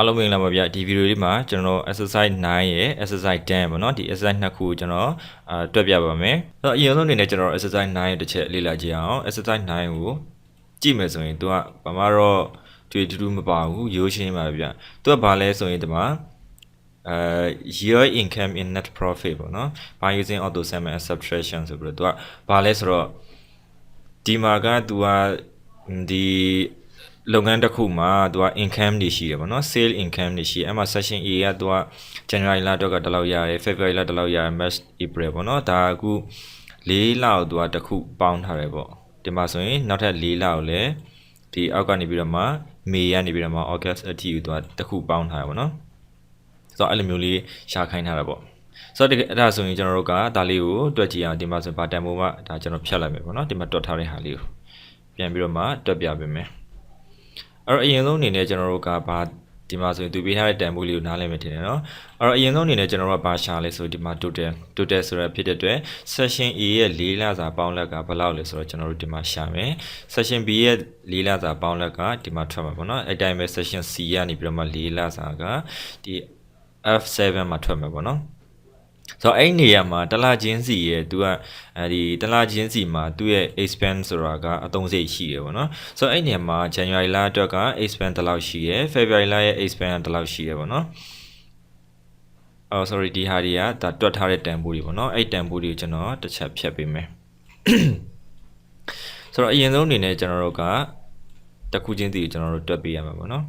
အားလုံးမင်္ဂလာပါဗျဒီဗီဒီယိုလေးမှာကျွန်တော် exercise 9ရဲ့ exercise 10ပေါ့နော်ဒီ exercise နှစ်ခုကျွန်တော်တွက်ပြပါမယ်အဲ့တော့အရင်ဆုံးအနေနဲ့ကျွန်တော် exercise 9ရဲ့တစ်ချက်လေ့လာကြည့်အောင် exercise 9ကိုကြည့်မယ်ဆိုရင်သူကဘာမှတော့တွေ့တူမပါဘူးရိုးရှင်းပါဗျသူကဘာလဲဆိုရင်ဒီမှာyear income in net profit ပေါ့နော် by using auto sum and subtraction ဆိုပြီးတော့သူကဘာလဲဆိုတော့ဒီမှာကသူကဒီလုပ်ငန်းတစ်ခုမှာသူက income တွေရှိတယ်ပေါ့နော် sale income တွေရှိအဲ့မှာ section A ကသူက January လတော့ကတလောက်ရတယ် February လတလောက်ရတယ် March April ပေါ့နော်ဒါအခု၄လကိုသူကတစ်ခုပေါင်းထားတယ်ပေါ့ဒီမှာဆိုရင်နောက်ထပ်၄လကိုလည်းဒီအောက်ကနေပြီးတော့မှ May ကနေပြီးတော့မှ August အထိကိုသူကတစ်ခုပေါင်းထားတယ်ပေါ့နော်ဆိုတော့အဲ့လိုမျိုးလေးရှာခိုင်းထားတာပေါ့ဆိုတော့အဲ့ဒါဆိုရင်ကျွန်တော်တို့ကဒါလေးကိုတွက်ကြည့်အောင်ဒီမှာဆိုဘာတန်ဖိုးမှဒါကျွန်တော်ဖြတ်လိုက်မယ်ပေါ့နော်ဒီမှာတွက်ထားတဲ့ဟာလေးကိုပြန်ပြီးတော့မှတွက်ပြပေးမယ်အဲ့တော့အရင်ဆုံးအနေနဲ့ကျွန်တော်တို့ကဘာဒီမှာဆိုရင်သူပေးထားတဲ့တန်ဖိုးလေးကိုနားလည်မယ်ထင်တယ်နော်အဲ့တော့အရင်ဆုံးအနေနဲ့ကျွန်တော်တို့ကဘာရှာလဲဆိုဒီမှာ total ဆိုရဖြစ်တဲ့အတွက် section A ရဲ့၄လစာပေါင်းလက်ကဘယ်လောက်လဲဆိုတော့ကျွန်တော်တို့ဒီမှာရှာမယ် section B ရဲ့၄လစာပေါင်းလက်ကဒီမှာထွက်မှာပေါ့နော်အဲ့တိုင်းပဲ section C ကနေပြီးတော့မှ၄လစာကဒီ F7 မှာထွက်မှာပေါ့နော်ဆိုတော့အဲ့နေရာမှာတလချင်းစီရဲ့သူကဒီတလချင်းစီမှာသူ့ရဲ့ expense ဆိုတာကအသုံးစရိတ်ရှိတယ်ပေါ့နော်ဆိုတော့အဲ့နေရာမှာ January လအတွက်က expense တလောက်ရှိရယ် February လရဲ့ expense တလောက်ရှိရယ်ပေါ့နော်sorry ဒီဟာတွေကဒါတွက်ထားတဲ့တန်ဖိုးတွေပေါ့နော်အဲ့တန်ဖိုးတွေကိုကျွန်တော်တစ်ချက်ဖြတ်ပေးမယ်ဆိုတော့အရင်ဆုံးအနေနဲ့ကျွန်တော်တို့ကတစ်ခုချင်းစီကိုကျွန်တော်တို့တွက်ပေးရမှာပေါ့နော်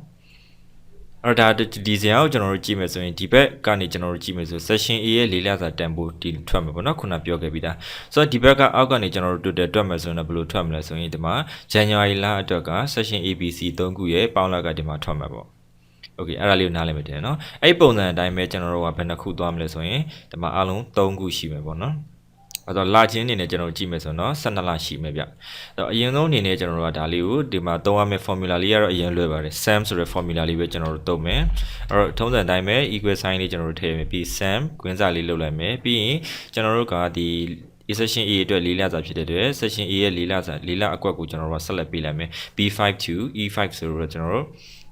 အဲ့ဒါဒီဇာတ်ကိုကျွန်တော်တို့ကြည့်မယ်ဆိုရင်ဒီဘက်ကနေကျွန်တော်တို့ကြည့်မယ်ဆို section A ရဲ့လေးလစာတန်ဖိုးဒီထွက်မှာပေါ့နော်ခုနပြောခဲ့ပြီးသားဆိုတော့ဒီဘက်ကအောက်ကနေကျွန်တော်တို့တွက်မယ်ဆိုရင်ဘယ်လိုထွက်မလဲဆိုရင်ဒီမှာ January လအတွက်က section ABC 3ခုရဲ့ပေါင်းလက်ကဒီမှာထွက်မှာပေါ့ Okay အဲ့ဒါလေးကိုနားလည်မယ်တဲ့နော်အဲ့ပုံစံအတိုင်းပဲကျွန်တော်တို့ကဘယ်နှခုသွားမလဲဆိုရင်ဒီမှာအလုံး3ခုရှိမယ်ပေါ့နော်အဲ့တော့လချင်းအနေနဲ့ကျွန်တော်ကြည့်မယ်ဆိုတော့12လရှိမယ်ဗျအဲ့တော့အရင်ဆုံးအနေနဲ့ကျွန်တော်တို့ကဒါလေးကိုဒီမှာသုံးရမယ့် formula လေးကတော့အရင်လွယ်ပါတယ် sum ဆိုတဲ့ formula လေးပဲကျွန်တော်တို့သုံးမယ်အဲ့တော့ထုံးစံအတိုင်းပဲ equal sign လေးကျွန်တော်တို့ထည့်မယ်ပြီး sum ကွင်းစာလေးလုပ်လိုက်မယ်ပြီးရင်ကျွန်တော်တို့ကဒီ section A အတွက်၄လစာဖြစ်တဲ့အတွက် section A ရဲ့၄လစာ၄လအကွက်ကိုကျွန်တော်တို့ကဆက်လက်ပေးလိုက်မယ် B5 to E5 ဆိုတော့ကျွန်တော်တို့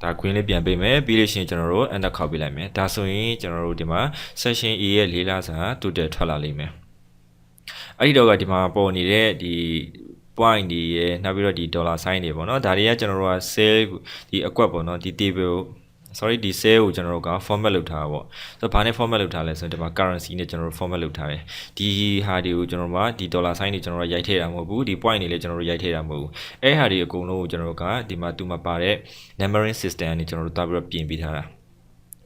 ဒါ green လေးပြန်ပေးမယ်ပြီးလို့ရှိရင်ကျွန်တော်တို့ enter ခေါက်ပေးလိုက်မယ်ဒါဆိုရင်ကျွန်တော်တို့ဒီမှာ section A ရဲ့၄လစာ total ထွက်လာလိမ့်မယ်အဲ့ဒီတော့ကဒီမှာပေါ်နေတဲ့ဒီ point တွေရယ်နောက်ပြီးတော့ဒီ dollar sign တွေပေါ့နော်ဒါတွေကကျွန်တော်တို့က sale ဒီအကွက်ပေါ့နော်ဒီ table sorry ဒီ sale ကိုကျွန်တော်တို့က format လုပ်ထားတာပေါ့ဆိုတော့ဘာနဲ့ format လုပ်ထားလဲဆိုတော့ဒီမှာ currency နဲ့ကျွန်တော်တို့ format လုပ်ထားတယ်ဒီဟာတွေကိုကျွန်တော်တို့ကဒီ dollar sign တွေကျွန်တော်တို့ရိုက်ထည့်တာမဟုတ်ဘူးဒီ point တွေလည်းကျွန်တော်တို့ရိုက်ထည့်တာမဟုတ်ဘူးအဲ့ဟာတွေအကုန်လုံးကိုကျွန်တော်တို့ကဒီမှာသူမှာပါတဲ့ numbering system နဲ့ကျွန်တော်တို့တွားပြီးတော့ပြင်ပေးထားတာ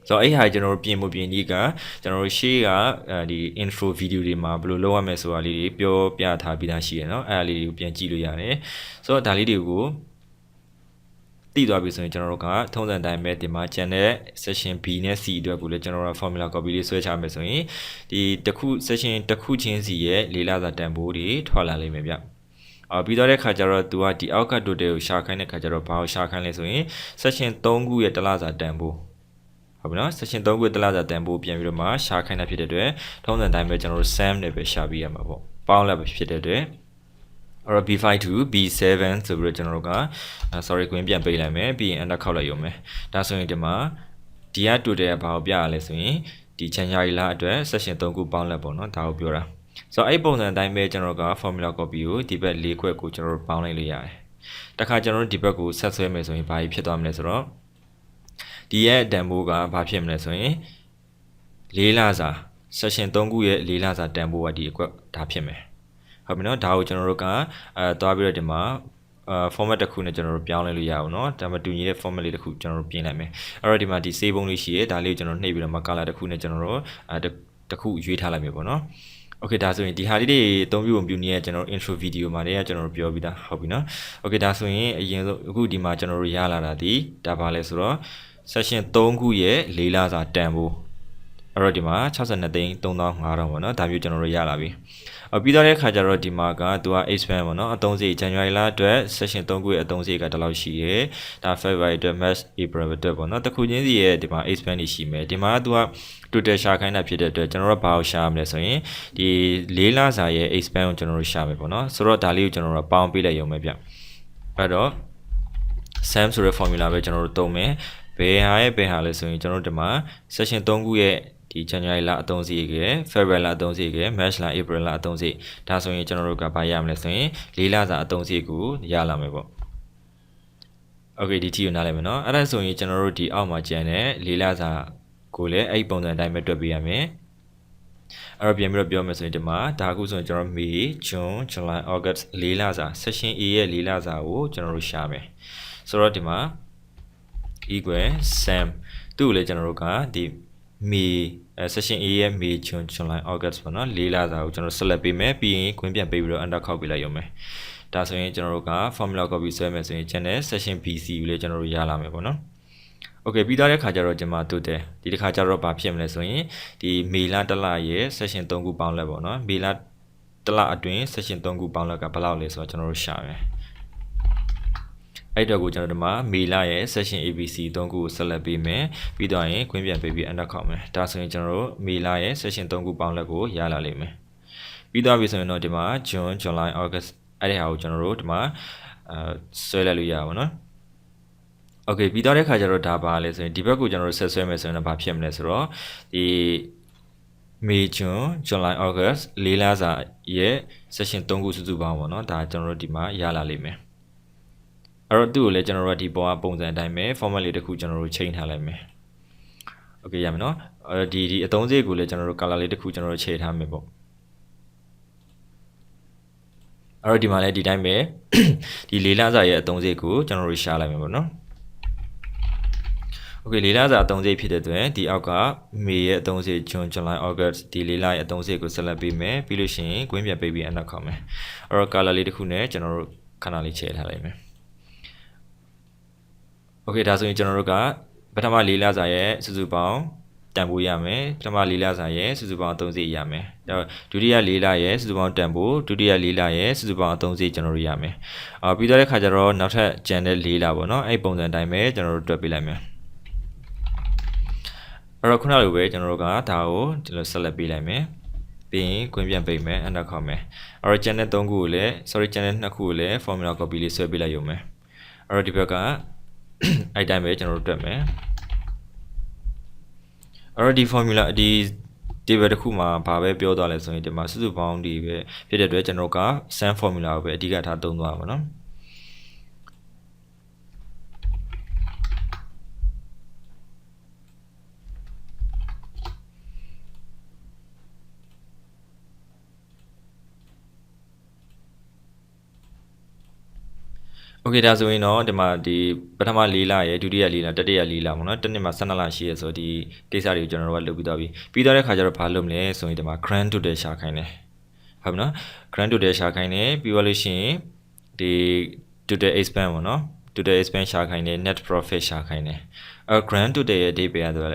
ဆိုတော့အဲ့ဟာကျွန်တော်တို့ပြင်ဖို့ပြင်ကြီးကကျွန်တော်တို့ရှေ့ကဒီ intro video တွေမှာဘယ်လိုလုပ်ရမလဲဆိုတာလေးတွေပြောပြထားပြီးသားရှိရယ်เนาะအဲ့ဒါလေးတွေကိုပြန်ကြည့်လို့ရတယ်ဆိုတော့ဒါလေးတွေကိုတည်သွားပြီဆိုရင်ကျွန်တော်တို့ကထုံးစံတိုင်းပဲဒီမှာကျန်တဲ့ section B နဲ့ C အတွက်ကိုလည်းကျွန်တော်တို့ formula copy လေးဆွဲချမယ်ဆိုရင်ဒီတစ်ခု section တစ်ခုချင်းစီရဲ့လေးလစာတန်ဖိုးတွေထွက်လာလိမ့်မယ်ဗျပြီးတော့တဲ့ခါကျတော့သူကဒီအောက်က total ကိုရှာခိုင်းတဲ့ခါကျတော့ဘာကိုရှာခိုင်းလဲဆိုရင် section 3ခုရဲ့တစ်လစာတန်ဖိုးဟုတ်ပြီနော် section 3ခုတလစာတန်ဖိုးပြန်ပြီးတော့မှရှာခိုင်းတာဖြစ်တဲ့အတွက်ထုံးစံတိုင်းပဲကျွန်တော်တို့ sum နဲ့ပဲရှာပြီးရမှာပေါ့ပေါင်းလိုက်ပဲဖြစ်တဲ့အတွက်အဲ့တော့ B5 to B7 ဆိုပြီးတော့ကျွန်တော်တို့က sorry ကွင်းပြန်ပေးလိုက်မယ်ပြီးရင် enter ခောက်လိုက်ရုံပဲဒါဆိုရင်ဒီမှာဒီက total ကဘာကိုပြရလဲဆိုရင်ဒီ January လအတွက် section 3ခုပေါင်းလိုက်ပေါ့နော်ဒါကိုပြောတာဆိုတော့အဲ့ပုံစံအတိုင်းပဲကျွန်တော်တို့က formula copy ကိုဒီဘက်၄ခွက်ကိုကျွန်တော်တို့ပေါင်းလိုက်လို့ရတယ်တခါကျွန်တော်တို့ဒီဘက်ကိုဆက်ဆွဲမယ်ဆိုရင်ဘာဖြစ်သွားမလဲဆိုတော့ဒီရဲ့တန်ဖိုးကဘာဖြစ်မလဲဆိုရင်၄လစာ section 3ခုရဲ့၄လစာတန်ဖိုးကဒီအကွက်ဒါဖြစ်မယ်ဟုတ်ပြီနော်ဒါကိုကျွန်တော်တို့ကသွားပြီးတော့ဒီမှာformat တစ်ခုနဲ့ကျွန်တော်တို့ပြောင်းလဲလို့ရအောင်เนาะဒါမှတူညီတဲ့ format လေးတစ်ခုကျွန်တော်တို့ပြင်လိုက်မယ်အဲ့တော့ဒီမှာဒီ save ပုံလေးရှိရဲဒါလေးကိုကျွန်တော်နှိပ်ပြီးတော့မှ color တစ်ခုနဲ့ကျွန်တော်တို့တစ်ခုရွေးထားလိုက်မယ်ပေါ့နော် Okay ဒါဆိုရင်ဒီဟာလေးတွေအသုံးပြုပုံပြုနည်းကကျွန်တော်တို့ intro video မှာတည်းကကျွန်တော်တို့ပြောပြီးသားဟုတ်ပြီနော် Okay ဒါဆိုရင်အရင်ဆုံးအခုဒီမှာကျွန်တော်တို့ရလာတာဒီဒါပါလဲဆိုတော့ section 3ခုရဲ့၄လစာတန်ဖိုးအဲ့တော့ဒီမှာ62သိန်း3500ပေါ့နော်ဒါမျိုးကျွန်တော်တို့ရလာပြီပြီးတော့တဲ့ခါကျတော့ဒီမှာကသူက expand ပေါ့နော်အသုံးစရိတ် January လအတွက် section 3ခုရဲ့အသုံးစရိတ်ကဒီလောက်ရှိရယ်ဒါ February အတွက် March April အတွက်ပေါ့နော်တစ်ခုချင်းစီရဲ့ဒီမှာ expand တွေရှိမယ်ဒီမှာကသူက total ရှာခိုင်းတာဖြစ်တဲ့အတွက်ကျွန်တော်တို့ဘာကိုရှာရမလဲဆိုရင်ဒီ၄လစာရဲ့ expand ကိုကျွန်တော်တို့ရှာမယ်ပေါ့နော်ဆိုတော့ဒါလေးကိုကျွန်တော်တို့ပေါင်းပေးလိုက်ရုံပဲဗျအဲ့တော့ sum ဆိုတဲ့ formula ပဲကျွန်တော်တို့သုံးမယ် ဘယ်ဟာရဲ့ဘယ်ဟာလဲဆိုရင်ကျွန်တော်တို့ဒီမှာ session 3ခုရဲ့ဒီ January လအသုံးစရိတ်ရဲ့ February လအသုံးစရိတ်ရဲ့ March လ April လအသုံးစရိတ်ဒါဆိုရင်ကျွန်တော်တို့ကဘာရမလဲဆိုရင်၄လစာအသုံးစရိတ်ကိုရလာမယ်ပေါ့ Okay ဒီ T ကိုနားလည်မယ်နော်အဲ့ဒါဆိုရင်ကျွန်တော်တို့ဒီအောက်မှာကျန်တဲ့၄လစာကိုလည်းအဲ့ဒီပုံစံအတိုင်းပဲတွက်ပေးရမယ်အဲ့တော့ပြန်ပြီးတော့ပြောမယ်ဆိုရင်ဒီမှာဒါအခုဆိုရင်ကျွန်တော် May June July August ၄လစာ Session A ရဲ့၄လစာကိုကျွန်တော်တို့ရှာမယ်ဆိုတော့ဒီမှာ equal sum သူ့ကိုလည်းကျွန်တော်တို့ကဒီ May Session A ရဲ့ May June July August ပေါ့နော်၄လစာကိုကျွန်တော် select ပေးမယ်ပြီးရင်ခွင့်ပြန်ပေးပြီးတော့ enter ခောက်ပေးလိုက်ရုံပဲဒါဆိုရင်ကျွန်တော်တို့က formula copy ဆွဲမယ်ဆိုရင် channel session BC ကိုလည်းကျွန်တော်တို့ရလာမယ်ပေါ့နော် Okay ပြီးသွားတဲ့ခါကျတော့ကျွန်မတို့တယ်ဒီတစ်ခါကျတော့ဘာဖြစ်မလဲဆိုရင်ဒီမေလတစ်လရဲ့ session 3ခုပေါင်းလက်ပေါ့နော်မေလတစ်လအတွင်း session 3ခုပေါင်းလက်ကဘယ်လောက်လဲဆိုတော့ကျွန်တော်တို့ရှာမယ်အဲ့တော့ကိုကျွန်တော်ဒီမှာမေလရဲ့ session ABC 3ခုကို select ပေးမယ်ပြီးတော့ရင်ခွင့်ပြန်ပေးပြီး enter ခောက်မယ်ဒါဆိုရင်ကျွန်တော်တို့မေလရဲ့ session 3ခုပေါင်းလက်ကိုရလာလိမ့်မယ်ပြီးသွားပြီဆိုရင်တော့ဒီမှာ June July August အဲ့ဒီဟာကိုကျွန်တော်တို့ဒီမှာဆွဲလိုက်လို့ရပါဘောနော်Okay ပြီးတော့တဲ့ခါကျတော့ဒါပါလဲဆိုရင်ဒီဘက်ကိုကျွန်တော်တို့ဆက်ဆွဲမယ်ဆိုရင်တော့ဘာဖြစ်မလဲဆိုတော့ဒီ May June July August ၄လစာရဲ့ session 3ခုစုစုပေါင်းပေါ့နော်ဒါကျွန်တော်တို့ဒီမှာရလာလိမ့်မယ်အဲ့တော့သူ့ကိုလည်းကျွန်တော်တို့ဒီပေါ်ကပုံစံအတိုင်းပဲ format လေးတစ်ခုကျွန်တော်တို့ချိန်ထားလိုက်မယ် Okay ရမယ်နော်ဒီအသုံးစရိတ်ကိုလည်းကျွန်တော်တို့ color လေးတစ်ခုကျွန်တော်တို့ချိန်ထားမယ်ပေါ့အဲ့တော့ဒီမှာလည်းဒီတိုင်းပဲဒီ၄လစာရဲ့အသုံးစရိတ်ကိုကျွန်တော်တို့ရှာလိုက်မယ်ပေါ့နော်Okay ၄လစာအသုံးစရိတ်ဖြစ်တဲ့အတွက်ဒီအောက်က May ရဲ့အသုံးစရိတ် June July August ဒီ၄လရဲ့အသုံးစရိတ်ကို select ပေးမယ်ပြီးလို့ရှိရင်ခွင့်ပြန်ပေးပြီး enter ခောက်မယ်အဲ့တော့ color လေးတစ်ခုနဲ့ကျွန်တော်တို့ခဏလေးချိန်ထားလိုက်မယ် Okay ဒါဆိုရင်ကျွန်တော်တို့ကပထမ၄လစာရဲ့စုစုပေါင်းတန်ဖိုးရမယ်ပထမ၄လစာရဲ့စုစုပေါင်းအသုံးစရိတ်ရမယ်ဒုတိယ၄လရဲ့စုစုပေါင်းတန်ဖိုးဒုတိယ၄လရဲ့စုစုပေါင်းအသုံးစရိတ်ကျွန်တော်တို့ရမယ်ပြီးတော့တဲ့ခါကျတော့နောက်ထပ်ကျန်တဲ့၄လပေါ့နော်အဲ့ပုံစံအတိုင်းပဲကျွန်တော်တို့တွက်ပေးလိုက်မယ်အဲ့တော့ခုနလိုပဲကျွန်တော်တို့ကဒါကိုဒီလို select ပေးလိုက်မယ်ပြီးရင်ခွင့်ပြန်ပေးမယ် enter ခောက်မယ်အဲ့တော့ channel 3ခုကိုလည်း sorry channel 2ခုကိုလည်း formula copy လေးဆွဲပေးလိုက်ရုံပဲအဲ့တော့ဒီဘက်ကအဲ့တိုင်းပဲကျွန်တော်တို့တွက်မယ်အဲ့တော့ဒီ formula ဒီ table တစ်ခုမှာဘာပဲပြောသွားလဲဆိုရင်ဒီမှာစုစုပေါင်းဒီပဲဖြစ်တဲ့အတွက်ကျွန်တော်က sum formula ကိုပဲအဓိကထားသုံးသွားပါမယ်နော်Okay ဒါဆိုရင်တော့ဒီမှာဒီပထမ၄လရဲ့ဒုတိယ၄လတတိယ၄လပေါ့နော်တစ်နှစ်မှာ12လရှိရဆိုဒီကိစ္စတွေကိုကျွန်တော်တို့ကလုပ်ပြီးသွားပြီပြီးသွားတဲ့ခါကျတော့ဘာလုပ်မလဲဆိုရင်ဒီမှာ grand total ရှာခိုင်းတယ်ဟုတ်ပြီနော် grand total ရှာခိုင်းတယ်ပြီးတော့လို့ရှိရင်ဒီ total expense ပေါ့နော် total expense ရှာခိုင်းတယ် net profit ရှာခိုင်းတယ်grand total ရဲ့အဓိပ္ပာယ်ကတော့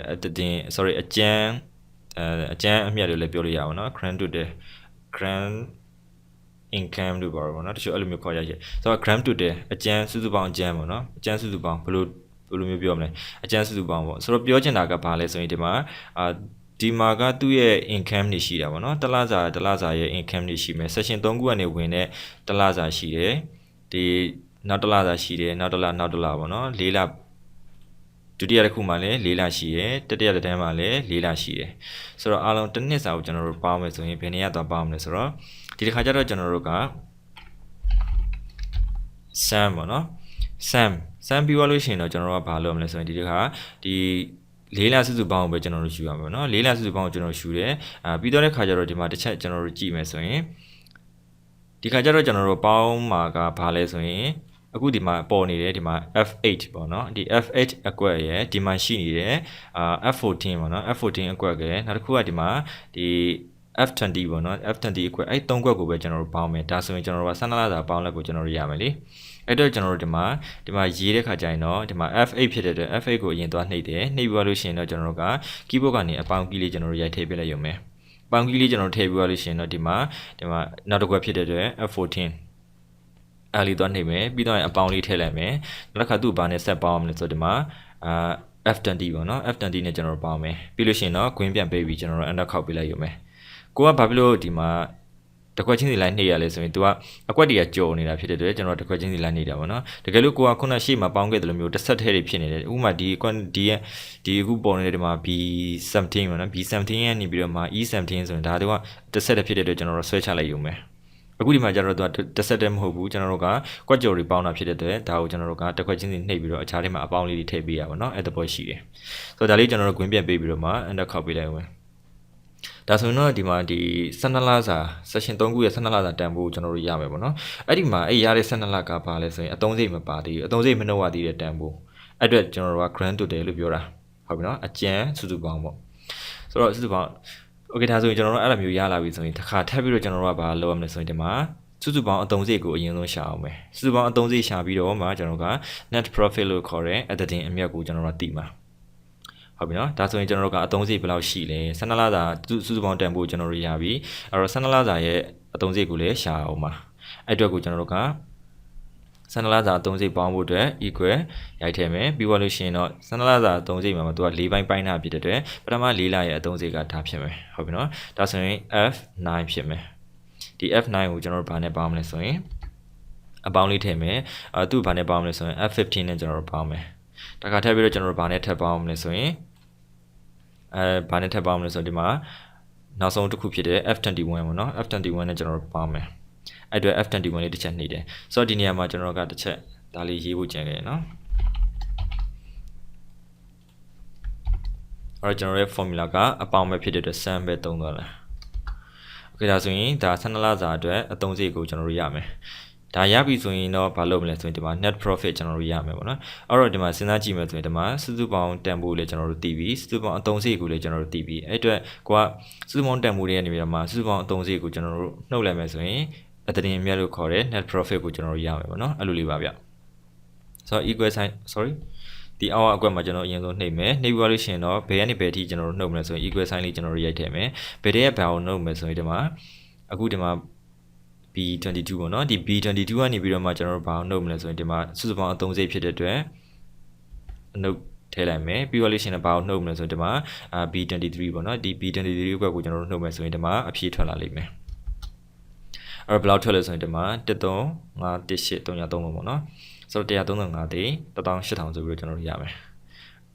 sorry အကျန်းအမြတ်လို့လည်းပြောလို့ရအောင်နော် grand total grand income လို့ပြောရပါတော့တချို့အဲ့လိုမျိုးခေါ်ရချက်ဆိုတော့ gram total အကျန်းစုစုပေါင်းအကျန်းပေါ့နော်အကျန်းစုစုပေါင်းဘယ်လိုမျိုးပြောမလဲအကျန်းစုစုပေါင်းပေါ့ဆိုတော့ပြောချင်တာကဘာလဲဆိုရင်ဒီမှာဒီမှာကသူ့ရဲ့ income တွေရှိတာပေါ့နော်တစ်လစာရဲ့ income တွေရှိမယ် session 3ခုကနေဝင်တဲ့တစ်လစာရှိတယ်ဒီနောက်တစ်လစာရှိတယ်နောက်တစ်လပေါ့နော်၄လဒုတိယတစ်ခုမှာလည်း၄လရှိရယ်တတိယတစ်တန်းမှာလည်း၄လရှိတယ်ဆိုတော့အားလုံးတစ်နှစ်စာကိုကျွန်တော်တို့ပေါင်းမယ်ဆိုရင်ဘယ်နေရာသွားပေါင်းမလဲဆိုတော့ဒီတစ်ခါကျတော့ကျွန်တော်တို့က sum ပေါ့နော် sum ပြီးသွားလို့ရှိရင်တော့ကျွန်တော်တို့ကဘာလုပ်မလဲဆိုရင်ဒီတစ်ခါဒီ၄လစုစုပေါင်းကိုပဲကျွန်တော်တို့ယူရမှာเนาะ၄လစုစုပေါင်းကိုကျွန်တော်ယူတယ်ပြီးတော့တဲ့ခါကျတော့ဒီမှာတစ်ချက်ကျွန်တော်တို့ကြည့်မယ်ဆိုရင်ဒီခါကျတော့ကျွန်တော်တို့ပေါင်းမှာကဘာလဲဆိုရင်အခုဒီမှာပေါ်နေတယ်ဒီမှာ F8 ပေါ့เนาะဒီ F8 အကွက်ရယ်ဒီမှာရှိနေတယ်F14 ပေါ့เนาะF14 အကွက်ကနောက်တစ်ခုကဒီမှာဒီ F20 ပေါ့နော် F20 အကွက်အဲ့3ကွက်ကိုပဲကျွန်တော်တို့ပေါင်းမယ်ဒါဆိုရင်ကျွန်တော်တို့က12လစာပေါင်းလက်ကိုကျွန်တော်တို့ရမယ်လေအဲ့တော့ကျွန်တော်တို့ဒီမှာရေးတဲ့ခါကျရင်တော့ဒီမှာ F8 ဖြစ်တဲ့အတွက် F8 ကိုအရင်သွားနှိပ်တယ်နှိပ်ပြီးလို့ရှိရင်တော့ကျွန်တော်တို့က keyboard ကနေအပေါင်းကီးလေးကျွန်တော်တို့ရိုက်ထည့်ပေးလိုက်ရုံပဲပေါင်းကီးလေးကျွန်တော်ထည့်ပြီးလို့ရှိရင်တော့ဒီမှာနောက်တစ်ကွက်ဖြစ်တဲ့အတွက် F14 အဲ့လေးသွားနှိပ်မယ်ပြီးတော့အပေါင်းလေးထည့်လိုက်မယ်နောက်တစ်ခါသူ့ဘာနဲ့ဆက်ပေါင်းအောင်လဲဆိုတော့ဒီမှာF20 ပေါ့နော် F20 နဲ့ကျွန်တော်တို့ပေါင်းမယ်ပြီးလို့ရှိရင်တော့ green ပြန်ပေးပြီးကျွန်တော်တို့ enter ခောက်ပေးလိုက်ရုံပဲကိုကဘာဖြစ်လို့ဒီမှာတ တခွက်ချင်းစီလိုက်နှိပ်ရလဲဆိုရင် तू ကအကွက်တွေကကြော်နေတာဖြစ်တဲ့အတွက်ကျွန်တော်တခွက်ချင်းစီလိုက်နှိပ်တာပေါ့နော်တကယ်လို့ကိုကခုနရှေ့မှာပေါင်းခဲ့တယ်လို့မျိုးတစ်ဆက်ထဲတွေဖြစ်နေတယ်ဥပမာဒီအခုပေါ်နေတဲ့ဒီမှာ B17 ပေါ့နော် B17 ရဲ့နေပြီးတော့မှ E17 ဆိုရင်ဒါကတစ်ဆက်ထဲဖြစ်တဲ့အတွက်ကျွန်တော်တို့ဆွဲချလိုက်ရုံပဲအခုဒီမှာကျတော့သူကတစ်ဆက်တည်းမဟုတ်ဘူးကျွန်တော်တို့ကကွက်ကြော်တွေပေါင်းတာဖြစ်တဲ့အတွက်ဒါကိုကျွန်တော်တို့ကတစ်ခွက်ချင်းစီနှိပ်ပြီးတော့အခြားထဲမှာအပေါင်းလေးတွေထည့်ပေးရပါတော့အဲ့တဘောရှိတယ်ဆိုတော့ဒါလေးကျွန်တော်တို့ဂွင်းပြန်ပေးပြီးတော့မှ enter ခောက်ပေးလိုက်အောင်ဒါဆိုရင်တော့ဒီမှာဒီ12လစာ session 3ခုရဲ့12လစာတန်ဖို့ကျွန်တော်တို့ရမယ်ပေါ့နော်အဲ့ဒီမှာအဲ့ရတဲ့12လကပါလဲဆိုရင်အသုံးစရိတ်မပါသေးဘူးအသုံးစရိတ်မနှုတ်ရသေးတဲ့တန်ဖို့အဲ့အတွက်ကျွန်တော်တို့က grand total လို့ပြောတာဟုတ်ပြီနော်အကျန်စုစုပေါင်းပေါ့ဆိုတော့စုစုပေါင်း okay ဒါဆိုရင်ကျွန်တော်တို့အဲ့လိုမျိုးရလာပြီဆိုရင်တစ်ခါထပ်ပြီးတော့ကျွန်တော်တို့ကဘာလုပ်ရမလဲဆိုရင်ဒီမှာစုစုပေါင်းအသုံးစရိတ်ကိုအရင်ဆုံးရှာအောင်မယ်စုစုပေါင်းအသုံးစရိတ်ရှာပြီးတော့မှကျွန်တော်တို့က net profit လို့ခေါ်တဲ့ editing အမြတ်ကိုကျွန်တော်တို့ကသိမှာဟုတ်ပြီနော်ဒါဆိုရင်ကျွန်တော်တို့ကအသုံးစရိတ်ဘယ်လောက်ရှိလဲ12လစာစုစုပေါင်းတန်ဖို့ကျွန်တော်တို့ရပြီအဲ့တော့12လစာရဲ့အသုံးစရိတ်ကိုလည်းရှာအောင်ပါအဲ့အတွက်ကိုကျွန်တော်တို့က12လစာအသုံးစရိတ်ပေါင်းဖို့အတွက် equal ရိုက်ထည့်မယ်ပြီးတော့လို့ရှိရင်တော့12လစာအသုံးစရိတ်မှာသူက၄ပိုင်းပိုင်းထားဖြစ်တဲ့အတွက်ပထမ၄လရဲ့အသုံးစရိတ်ကဒါဖြစ်မယ်ဟုတ်ပြီနော်ဒါဆိုရင် F9 ဖြစ်မယ်ဒီ F9 ကိုကျွန်တော်တို့ဘာနဲ့ပေါင်းမလဲဆိုရင်အပေါင်းလေးထည့်မယ်သူ့ဘာနဲ့ပေါင်းမလဲဆိုရင် F15 နဲ့ကျွန်တော်တို့ပေါင်းမယ်တခါထပ်ပြီးတော့ကျွန်တော်တို့ဘာနဲ့ထပ်ပေါင်းမလဲဆိုရင်ဘာနဲ့ထပ်ပေါင်းမလဲဆိုတော့ဒီမှာနောက်ဆုံးတစ်ခုဖြစ်တဲ့ F21 ပေါ့နော် F21 နဲ့ကျွန်တော်တို့ပေါင်းမယ်အဲ့အတွက် F21 လေးတစ်ချက်နှိပ်တယ်ဆိုတော့ဒီနေရာမှာကျွန်တော်တို့ကတစ်ချက်ဒါလေးရေးဖို့ကြံခဲ့ရနော်အဲ့တော့ကျွန်တော်ရဲ့ formula ကအပေါင်းပဲဖြစ်တဲ့အတွက် sum ပဲသုံးသွားတယ်โอเคဒါဆိုရင်ဒါ12လစာအတွက်အသုံးစရိတ်ကိုကျွန်တော်တို့ရမယ်ဒါရပြီဆိုရင်တော့ဘာလုပ်မလဲဆိုရင်ဒီမှာ net profit ကျွန်တော်တို့ရမယ်ပေါ့နော်အဲ့တော့ဒီမှာစဉ်းစားကြည့်မယ်ဆိုရင်ဒီမှာစုစုပေါင်းတန်ဖိုးလေးကျွန်တော်တို့သိပြီစုစုပေါင်းအသုံးစရိတ်ကိုလည်းကျွန်တော်တို့သိပြီအဲ့အတွက်ကိုကစုစုပေါင်းတန်ဖိုးတွေကနေပြီးတော့မှစုစုပေါင်းအသုံးစရိတ်ကိုကျွန်တော်တို့နှုတ်လိုက်မယ်ဆိုရင်အတရင်မြတ်လို့ခေါ်တဲ့ net profit ကိုကျွန်တော်တို့ရမယ်ပေါ့နော်အဲ့လိုလေးပါဗျဆိုတော့ equal sign sorry ဒီအောက်အကွက်မှာကျွန်တော်အရင်ဆုံးနှိပ်မယ်နှိပ်ပြီးလို့ရှိရင်တော့ဘယ်ကနေဘယ်အထိကျွန်တော်တို့နှုတ်မလဲဆိုရင် equal sign လေးကျွန်တော်တို့ရိုက်ထည့်မယ်ဘယ်တည်းရဲ့ဘာကိုနှုတ်မယ်ဆိုရင်ဒီမှာအခုဒီမှာB22 ပေါ့နော်ဒီ B22 ကနေပြီးတော့မှကျွန်တော်တို့ဘာအောင်နှုတ်မလဲဆိုရင်ဒီမှာစုစုပေါင်းအသုံးစရိတ်ဖြစ်တဲ့အတွက်အနှုတ်ထည့်လိုက်မယ်ပြီးတော့လို့ရှိရင်ဘာအောင်နှုတ်မလဲဆိုရင်ဒီမှာB23 ပေါ့နော်ဒီ B23 ဘက်ကိုကျွန်တော်တို့နှုတ်မယ်ဆိုရင်ဒီမှာအဖြေထွက်လာလိမ့်မယ်အဲ့တော့ဘယ်လောက်ထွက်လဲဆိုရင်ဒီမှာ13518 303ပေါ့နော်ဆိုတော့135တိ18000ဆိုပြီးတော့ကျွန်တော်တို့ရမယ်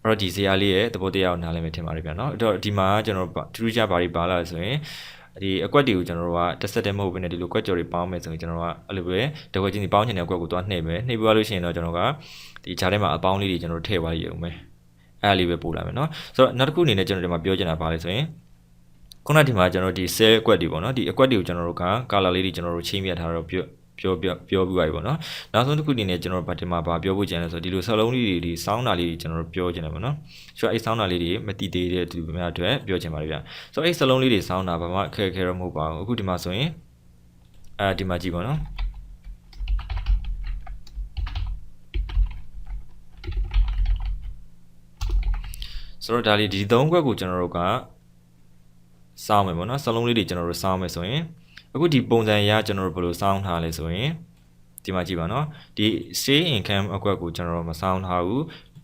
အဲ့တော့ဒီဇာတ်လေးရဲ့သဘောတရားကိုနားလည်မယ်ထင်ပါတယ်ဗျာနော်အဲ့တော့ဒီမှာကျွန်တော်တို့ထူးထူးခြားဘာတွေပါလာလဲဆိုရင်ဒီအကွက်တွေကိုကျွန်တော်တို့ကတစ်ဆက်တည်းမဟုတ်ဘဲနဲ့ဒီလိုကွက်ကြော်တွေပေါင်းမယ်ဆိုရင်ကျွန်တော်တို့ကအဲ့လိုပဲတကွက်ချင်းဒီပေါင်းချင်တဲ့အကွက်ကိုသွားနှိပ်မယ်နှိပ်ပြီးလို့ရှိရင်တော့ကျွန်တော်ကဒီဂျားထဲမှာအပေါင်းလေးတွေကျွန်တော်တို့ထည့်သွားရအောင်ပဲအဲ့ဒါလေးပဲပို့လာမယ်နော်ဆိုတော့နောက်တစ်ခုအနေနဲ့ကျွန်တော်ဒီမှာပြောချင်တာပါလဲဆိုရင်ခုနဒီမှာကျွန်တော်ဒီ cell အကွက်တွေပေါ့နော်ဒီအကွက်တွေကိုကျွန်တော်တို့က color လေးတွေကျွန်တော်တို့ချိန်ပြထားတော့ပြောပြီးပါပြီပေါ့နော်နောက်ဆုံးတစ်ခုအနေနဲ့ကျွန်တော်တို့ဒီမှာပြောဖို့ကြံလဲဆိုဒီလိုစလုံးလေးတွေဒီစောင်းတာလေးတွေကျွန်တော်တို့ပြောချင်တယ်ပေါ့နော်ဆိုတော့အဲ့စောင်းတာလေးတွေမတည်သေးတဲ့သူများအတွက်ပြောချင်ပါတယ်ဗျဆိုတော့အဲ့စလုံးလေးတွေစောင်းတာဘာမှအခက်အခဲတော့မဟုတ်ပါဘူးအခုဒီမှာဆိုရင်ဒီမှာကြည့်ပါနော်ဆိုတော့ဒါလေးဒီ3ခွက်ကိုကျွန်တော်တို့ကစောင်းမယ်ပေါ့နော်စလုံးလေးတွေကျွန်တော်တို့စောင်းမယ်ဆိုရင်အခုဒီပုံစံရကျွန်တော်တို့ဘယ်လိုစောင်းထားလဲဆိုရင်ဒီမှာကြည့်ပါနော်ဒီ stay income အကွက်ကိုကျွန်တော်တို့မစောင်းထားဘူး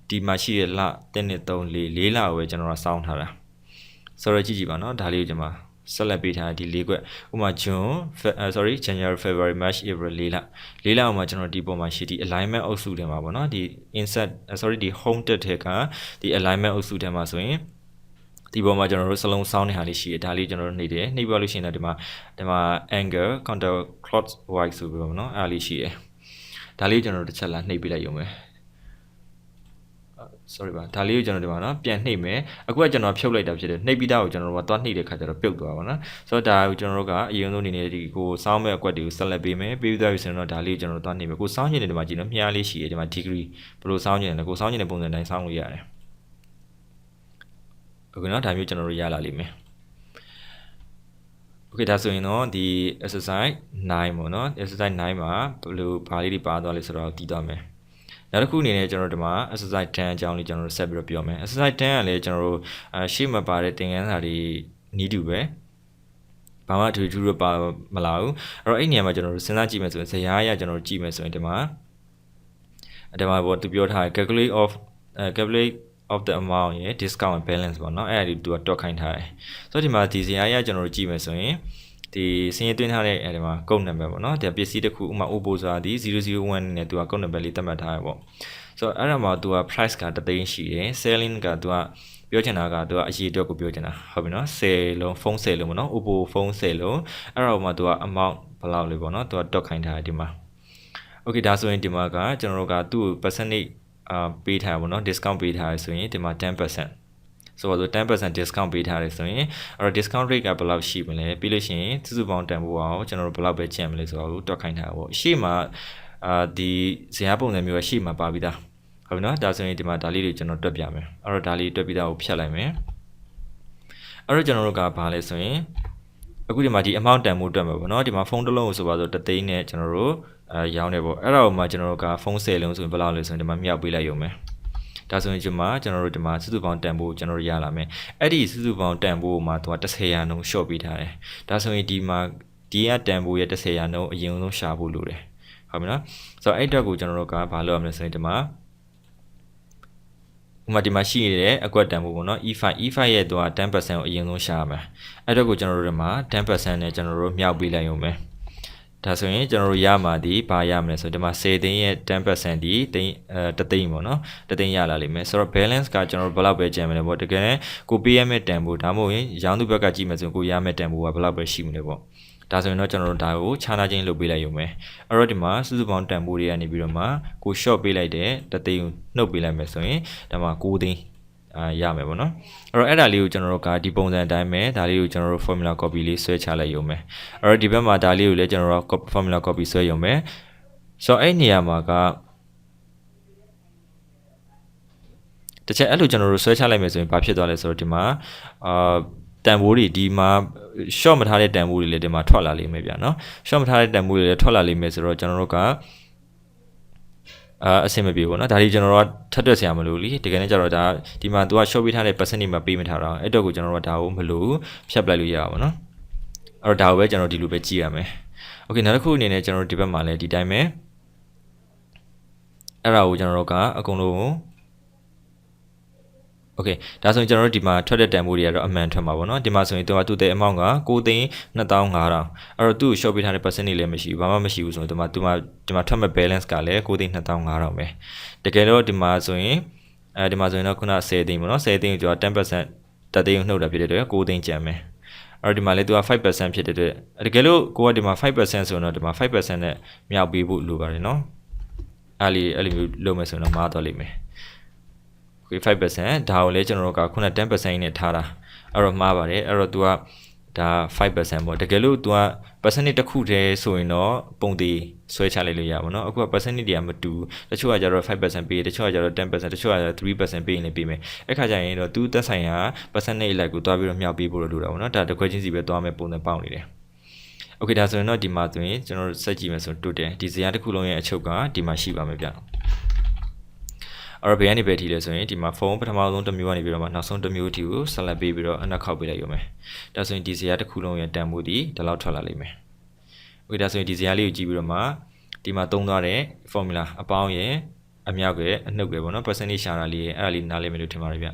ဒီမှာရှိတဲ့လ1 2 3 4 4လကိုပဲကျွန်တော်တို့စောင်းထားတာဆိုတော့ကြည့်ပါနော်ဒါလေးကိုကျွန်မဆက်လက်ပေးထားဒီ၄ခွက်ဥပမာ June January February March April 4လအောင်မှာကျွန်တော်ဒီပုံမှာရှိဒီ alignment အုပ်စုထဲမှာပေါ့နော်ဒီ insert ဒီ home တက်ထဲကဒီ alignment အုပ်စုထဲမှာဆိုရင်ဒီပေါ်မှာကျွန်တော်တို့စလုံးစောင်းနေဟာလေးရှိတယ်ဒါလေးကျွန်တော်တို့နှိပ်တယ်နှိပ်ပြလို့ရှိရင်တော့ဒီမှာ angle counter clockwise ဆိုပြီးတော့เนาะအားလေးရှိတယ်ဒါလေးကျွန်တော်တို့တစ်ချက်လာနှိပ်ပြလိုက်ရုံပဲ sorry ပါဒါလေးကိုကျွန်တော်ဒီမှာเนาะပြန်နှိပ်မယ်အခုကကျွန်တော်ဖြုတ်လိုက်တာဖြစ်တယ်နှိပ်ပြီးသားကိုကျွန်တော်တို့ကသွားနှိပ်တဲ့ခါကျတော့ပြုတ်သွားပါเนาะဆိုတော့ဒါကိုကျွန်တော်တို့ကအရင်ဆုံးအနေနဲ့ဒီကိုစောင်းမဲ့အကွက်တွေကိုဆက်လက်ပေးမယ်ပေးပြီးသားပြီဆိုရင်တော့ဒါလေးကိုကျွန်တော်တို့သွားနှိပ်မယ်ကိုစောင်းချင်တယ်ဒီမှာကြည့်နော်မြားလေးရှိတယ်ဒီမှာ degree ဘယ်လိုစောင်းချင်လဲကိုစောင်းချင်တဲ့ပုံစံတိုင်းစောင်းလို့ရတယ်โอเคเนาะဒါမျိုးကျွန်တော်တို့ရလာလိမ့်မယ်โอเคဒါဆိုရင်တော့ဒီ exercise 9ပေါ့เนาะ exercise 9မှာဘယ်လိုဘာလေးတွေပါသွားလဲဆိုတော့တည်သွားမယ်နောက်တစ်ခုအနေနဲ့ကျွန်တော်တို့ဒီမှာ exercise 10အကြောင်းလေးကျွန်တော်တို့ဆက်ပြီးတော့ပြောမယ် exercise 10ကလည်းကျွန်တော်တို့ရှေ့မှာပါတဲ့သင်ခန်းစာတွေနီးတူပဲဘာမှအထူးထူးတော့ပါမလာဘူးအဲ့တော့အဲ့နေရာမှာကျွန်တော်တို့စဉ်းစားကြည့်မယ်ဆိုရင်ဇယားအရကျွန်တော်တို့ကြည့်မယ်ဆိုရင်ဒီမှာပေါ့သူပြောထားတယ် calculate of the amount ရဲ့ discount and balance ပေါ့เนาะအဲ့ဒါဒီသူကတွက်ခိုင်းထားတယ်ဆိုတော့ဒီမှာဒီဇယားအရကျွန်တော်တို့ကြည့်မယ်ဆိုရင် ဒီစင်ရသွင်းထားတဲ့အဲဒီမှာကုတ်နံပါတ်ပေါ့နော်ဒီပစ္စည်းတစ်ခုဥမာ Oppo ဆိုတာဒီ001နဲ့သူကကုတ်နံပါတ်လေးသတ်မှတ်ထားရပေါ့ဆိုတော့အဲ့ဒါမှာသူက price က3သိန်းရှိတယ် selling ကသူကပြောချင်တာကသူကအရေးအတွက်ကိုပြောချင်တာဟုတ်ပြီနော်10လုံးဖုန်း10လုံးပေါ့နော် Oppo ဖုန်း10လုံးအဲ့တော့မှသူက amount ဘယ်လောက်လေးပေါ့နော်သူကတွက်ခိုင်းထားတယ်ဒီမှာ okay ဒါဆိုရင်ဒီမှာကကျွန်တော်တို့ကသူ့ percentage ပေးထားပါဘောနော် discount ပေးထားရဆိုရင်ဒီမှာ 10% ဆိုတော့10% discount ပေးထားတယ်ဆိုရင်အဲ့တော့ discount rate ကဘယ်လောက်ရှိမလဲပြီးလို့ရှိရင်စုစုပေါင်းတန်ဖိုးအောင်ကျွန်တော်တို့ဘယ်လောက်ပဲကျန်မလဲဆိုတော့တွက်ခိုင်းထားတာပေါ့ရှေ့မှာဒီဇာတ်ပုံစံမျိုးကရှေ့မှာပါပြီးသားဟုတ်ပြီနော်ဒါဆိုရင်ဒီမှာဒါလေးတွေကျွန်တော်တွက်ပြမယ်အဲ့တော့ဒါလေးတွက်ပြီးသားကိုဖြတ်လိုက်မယ်အဲ့တော့ကျွန်တော်တို့ကဘာလဲဆိုရင်အခုဒီမှာဒီ amount တန်ဖိုးတွက်မှာပေါ့နော်ဒီမှာဖုန်းတစ်လုံးကိုဆိုပါဆို3သိန်းနဲ့ကျွန်တော်တို့ရောင်းနေပေါ့အဲ့ဒါကိုမှကျွန်တော်တို့ကဖုန်း10လုံးဆိုရင်ဘယ်လောက်လဲဆိုရင်ဒီမှာမြောက်ပေးလိုက်ရုံပဲဒါဆိုရင်ကျွန်တော်တို့ဒီမှာစုစုပေါင်းတန်ဖိုးကျွန်တော်တို့ရလာမယ်အဲ့ဒီစုစုပေါင်းတန်ဖိုးမှာသူက10%နှုန်း short ပေးထားတယ်ဒါဆိုရင်ဒီမှာဒီကတန်ဖိုးရဲ့10%နှုန်းအရင်ဆုံးရှာဖို့လိုတယ်ဟုတ်ပြီနော်ဆိုတော့အဲ့အတွက်ကိုကျွန်တော်တို့ကဘာလုပ်ရမလဲဆိုရင်ဒီမှာဒီမှာရှိနေတဲ့အကွက်တန်ဖိုးပေါ့နော် E5 ရဲ့သူက 10% ကိုအရင်ဆုံးရှာရမယ်အဲ့အတွက်ကိုကျွန်တော်တို့ဒီမှာ 10% နဲ့ကျွန်တော်တို့မြောက်ပေးလိုက်ရုံပဲဒါဆိုရင်ကျွန်တော်တို့ရမှာဒီဘာရမလဲဆိုတော့ဒီမှာ10သိန်းရဲ့ 10% ဒီသိန်းတသိန်းပေါ့နော်တသိန်းရလာလိမ့်မယ်ဆိုတော့ balance ကကျွန်တော်တို့ဘယ်လောက်ပဲကျန်မလဲပေါ့တကယ်ကိုပေးရမယ့်တန်ဖိုးဒါမှမဟုတ်ရင်ရောင်းသူဘက်ကကြည့်မယ်ဆိုရင်ကိုရမယ့်တန်ဖိုးကဘယ်လောက်ပဲရှိမလဲပေါ့ဒါဆိုရင်တော့ကျွန်တော်တို့ဒါကိုခြားနာချင်းလုပ်ပေးလိုက်ရုံပဲအဲ့တော့ဒီမှာစုစုပေါင်းတန်ဖိုးတွေကနေပြီးတော့မှကို short ပေးလိုက်တဲ့တသိန်းကိုနှုတ်ပေးလိုက်မယ်ဆိုရင်ဒါမှ9သိန်းရမယ်ပေါ့နော်အဲ့တော့အဲ့ဒါလေးကိုကျွန်တော်တို့ကဒီပုံစံအတိုင်းပဲဒါလေးကိုကျွန်တော်တို့ formula copy လေးဆွဲချလိုက်ရုံပဲအဲ့တော့ဒီဘက်မှာဒါလေးကိုလည်းကျွန်တော်တို့ formula copy ဆွဲရုံပဲဆိုတော့အဲ့နေရာမှာကတချက်အဲ့လိုကျွန်တော်တို့ဆွဲချလိုက်မယ်ဆိုရင်ဘာဖြစ်သွားလဲဆိုတော့ဒီမှာတန်ဖိုးတွေဒီမှာ short မထားတဲ့တန်ဖိုးတွေလည်းဒီမှာထွက်လာလိမ့်မယ်ဗျာနော် short မထားတဲ့တန်ဖိုးတွေလည်းထွက်လာလိမ့်မယ်ဆိုတော့ကျွန်တော်တို့ကအဆင်မပြေဘူးเนาะဒါဒီကျွန်တော်တို့ထပ်တွက်ဆရာမလို့လीတကယ်နဲ့ကျတော့ဒါဒီမှာ तू က short ပေးထားတဲ့ percentage မှာပေးမထားတော့အဲ့တော့ကိုကျွန်တော်တို့ကဒါကိုမလို့ဖြတ်ပလိုက်လို့ရပါဘောเนาะအဲ့တော့ဒါကိုပဲကျွန်တော်ဒီလိုပဲကြည့်ရမယ် okay နောက်တစ်ခုအနေနဲ့ကျွန်တော်တို့ဒီဘက်မှာလည်းဒီတိုင်းပဲအဲ့ဒါကိုကျွန်တော်တို့ကအကုန်လုံးokay ဒါဆိုရင်ကျွန်တော်တို့ဒီမှာထွက်တဲ့တန်ဖိုးတွေကတော့အမှန်ထွက်မှာပေါ့နော်ဒီမှာဆိုရင်သူ့တဲ့ amount က9,2500အဲ့တော့သူ့ကို short ပေးထားတဲ့ percentage လည်းမရှိဘူးဘာမှမရှိဘူးဆိုရင်ဒီမှာထွက်မဲ့ balance ကလည်း9,2500ပဲတကယ်တော့ဒီမှာဆိုရင်တော့ခုန10သိန်းပေါ့နော်10သိန်းကိုကျွန်တော် 10% တသိန်းကိုနှုတ်တာဖြစ်တဲ့အတွက်9သိန်းကျန်မယ်အဲ့တော့ဒီမှာလည်းသူက 5% ဖြစ်တဲ့အတွက်တကယ်လို့ကိုကဒီမှာ 5% ဆိုတော့ဒီမှာ 5% နဲ့မြောက်ပေးဖို့လိုပါတယ်နော်အဲ့လိုမျိုးလုပ်မယ်ဆိုရင်တော့မားသွားလိမ့်မယ်5% ဒါကိုလည်းကျွန်တော်တို့ကခုန 10% နဲ့ထားတာအဲ့တော့မှားပါတယ်အဲ့တော့ तू ကဒါ 5% ပေါ့တကယ်လို့ तू က percentage တစ်ခုတည်းဆိုရင်တော့ပုံသေးဆွဲချလိုက်လို့ရပါဘောเนาะအခုက percentage တွေကမတူတချို့ကကျတော့ 5% ပေးတချို့ကကျတော့ 10% တချို့ကကျတော့ 3% ပေးနေပေးမယ်အဲ့ခါကျရင်တော့ तू သက်ဆိုင်ရာ percentage လိုက်ကိုတွားပြီးတော့မြောက်ပေးဖို့လိုတာပေါ့เนาะဒါတစ်ခွဲချင်းစီပဲတွားမယ်ပုံစံပေါက်နေတယ်Okay ဒါဆိုရင်တော့ဒီမှာဆိုရင်ကျွန်တော်တို့စက်ကြည့်မယ်ဆိုတိုးတယ်ဒီဇာတ်တစ်ခုလုံးရဲ့အချုပ်ကဒီမှာရှိပါမယ်ဗျအဲ့တော့ဘယ်ကနေပဲထီလဲဆိုရင်ဒီမှာဖုန်းပထမဆုံးတစ်မျိုးကနေပြီးတော့မှနောက်ဆုံးတစ်မျိုးအထိကိုဆက်လက်ပေးပြီးတော့အနောက်ခောက်ပေးလိုက်ရုံပဲဒါဆိုရင်ဒီဇာတ်တစ်ခုလုံးရဲ့တန်ဖိုးဒီဒီလောက်ထွက်လာလိမ့်မယ်Okay ဒါဆိုရင်ဒီဇာတ်လေးကိုကြည့်ပြီးတော့မှဒီမှာသုံးသွားတဲ့ formula အပေါင်းရဲ့အမြောက်ရဲ့အနှုတ်ရဲ့ပေါ့နော် percentage ရှာတာလေးရဲ့အဲ့ဒါလေးနားလည်မယ်လို့ထင်ပါတယ်ဗျ